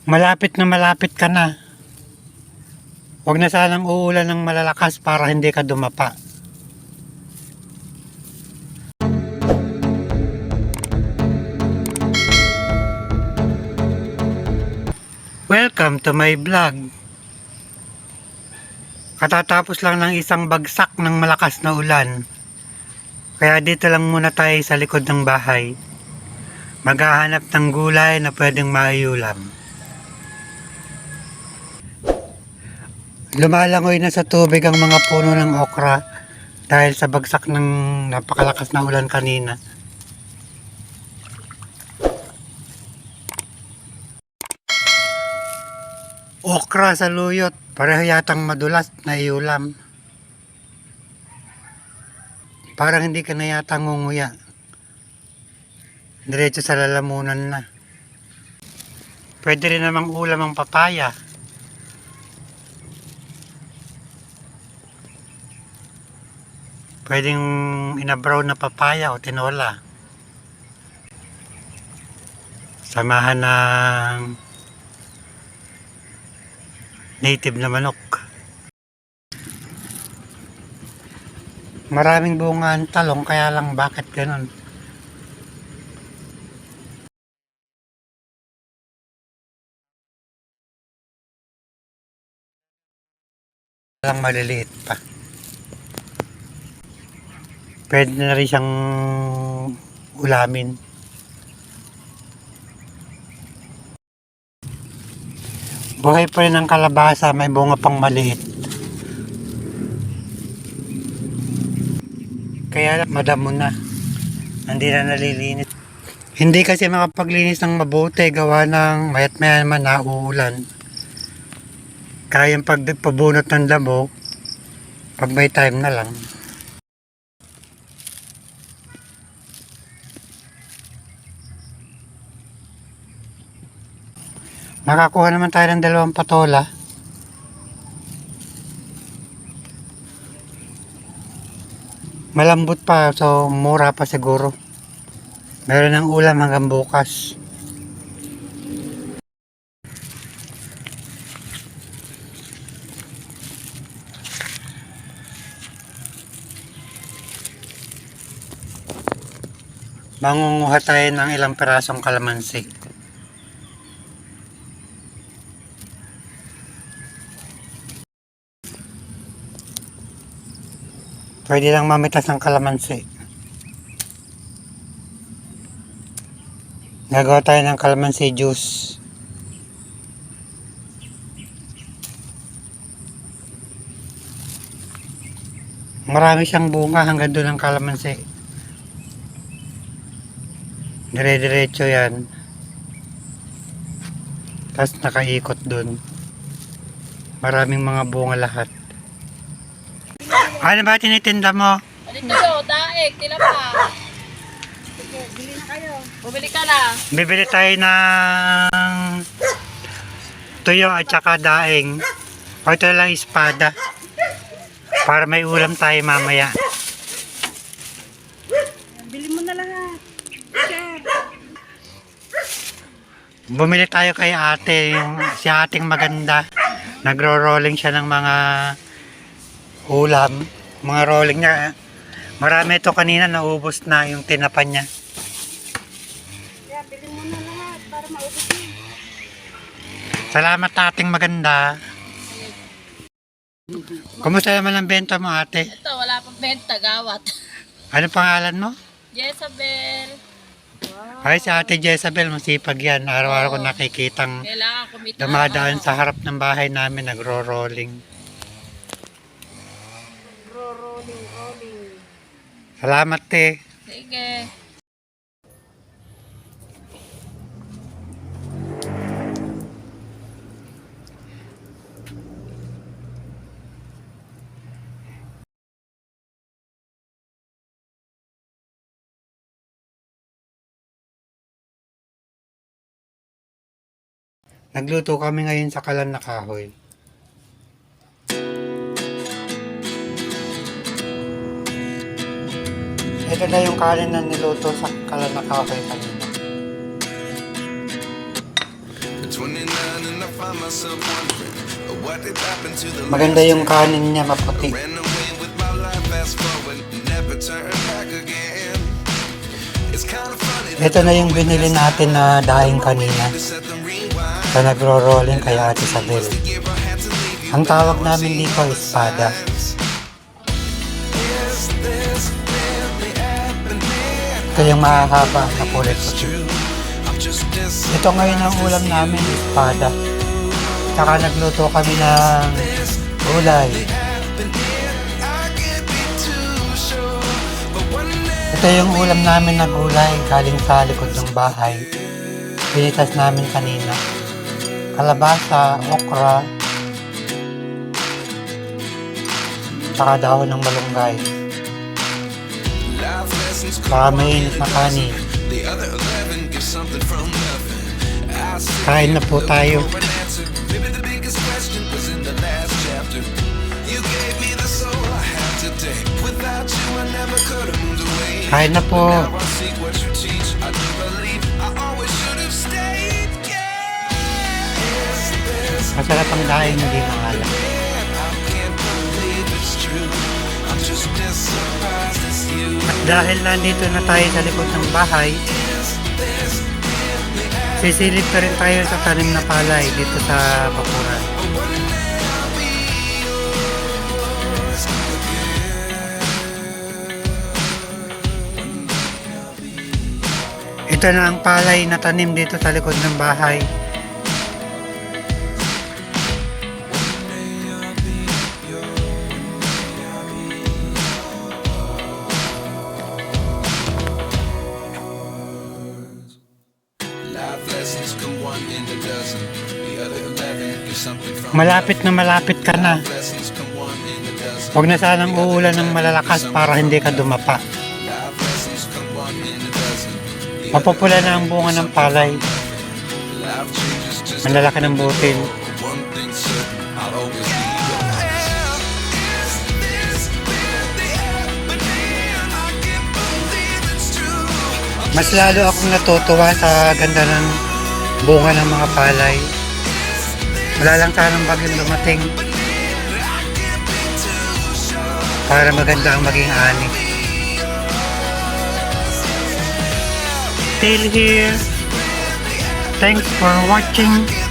Malapit ka na. Huwag na sanang uulan ng malalakas para hindi ka dumapa. Welcome to my vlog. Katatapos lang ng isang bagsak ng malakas na ulan. Kaya dito lang muna tayo sa likod ng bahay. Maghahanap ng gulay na pwedeng maiulam. Lumalangoy na sa tubig ang mga puno ng okra dahil sa bagsak ng napakalakas na ulan kanina. Okra sa luyot, pareho yatang madulas na iulam. Parang hindi ka na yata ngunguya. Diretso sa lalamunan na. Pwede rin namang ulam ang papaya. Pwedeng inabraw na papaya o tinola. Samahan ng native na manok. Maraming bunga ang talong, kaya lang bakit ganun? Lang maliliit pa. Pwede na rin siyang ulamin. Buhay pa rin ang kalabasa, may bunga pang maliit. Kaya madamo na. Hindi na nalilinis. Hindi kasi makapaglinis ng mabuti, gawa ng mayat maya naman nauulan. Kayang pabunot ng damo pag may time na lang. Nakakuha naman tayo ng 2 patola. Malambot pa, so mura pa siguro. Meron ng ulam hanggang bukas. Mangunguha tayo ng ilang pirasong kalamansi. Pwede lang mamitas ng kalamansi. Gagawa tayo ng kalamansi juice. Marami siyang bunga hanggang doon ang kalamansi. Dire-diretso yan. Tapos nakaikot doon. Maraming mga bunga lahat. Ano ba tinitinda mo? Dito yo, daig, tilapa. Bili na kayo. Bumili ka na. Bibili tayo ng tuyo at saka daing. O ito lang espada. Para may ulam tayo mamaya. Bili mo na lahat. Share. Bumili tayo kay ate. Si ating maganda. Nagro-rolling siya ng mga ulam. Mga rolling niya. Marami ito kanina, naubos na yung tinapan niya. Yeah, bili mo na lahat para maubos mo. Salamat ating maganda. Kumusta naman ang benta mo, ate? Ito, wala pang benta, gawat. Ano pangalan mo? Jezabel. Ay, si ate Jezabel, masipag yan. Araw-araw ko nakikitang Kailangan kumita. dumadaan sa harap ng bahay namin, nagro-rolling. Rolling. Salamat, te. Sige. Nagluto kami ngayon sa kalan na kahoy. Ito na yung kanin na niluto sa kalan na kahoy kanina. Maganda yung kanin niya, maputi. Ito na yung binili natin na daing kanina. Sa nagro-rolling kay Ate Isabel. Ang tawag namin dito ay espada. Ito yung mahahaba na kulay puti. Ito ngayon ang ulam namin, espada. Saka nagluto kami ng gulay. Ito yung ulam namin na gulay galing sa likod ng bahay. Pinitas namin kanina. Kalabasa, okra, saka dahon ng malunggay. Saka may init na kanin. Kain na po tayo. Kain na po. Masarap ang daing, hindi maalat. At dahil nandito na tayo sa likod ng bahay, sisilip pa rin tayo sa tanim na palay dito sa bakuran. Ito na ang palay na tanim dito sa likod ng bahay. Malapit ka na. Huwag na sanang uulan ng malalakas para hindi ka dumapa. Mapupula na ang bunga ng palay. Malalaki ng butil. Mas lalo akong natutuwa sa ganda ng bunga ng mga palay. Wala lang sanang bagyong dumating para maganda ang maging ani. Till here. Thanks for watching.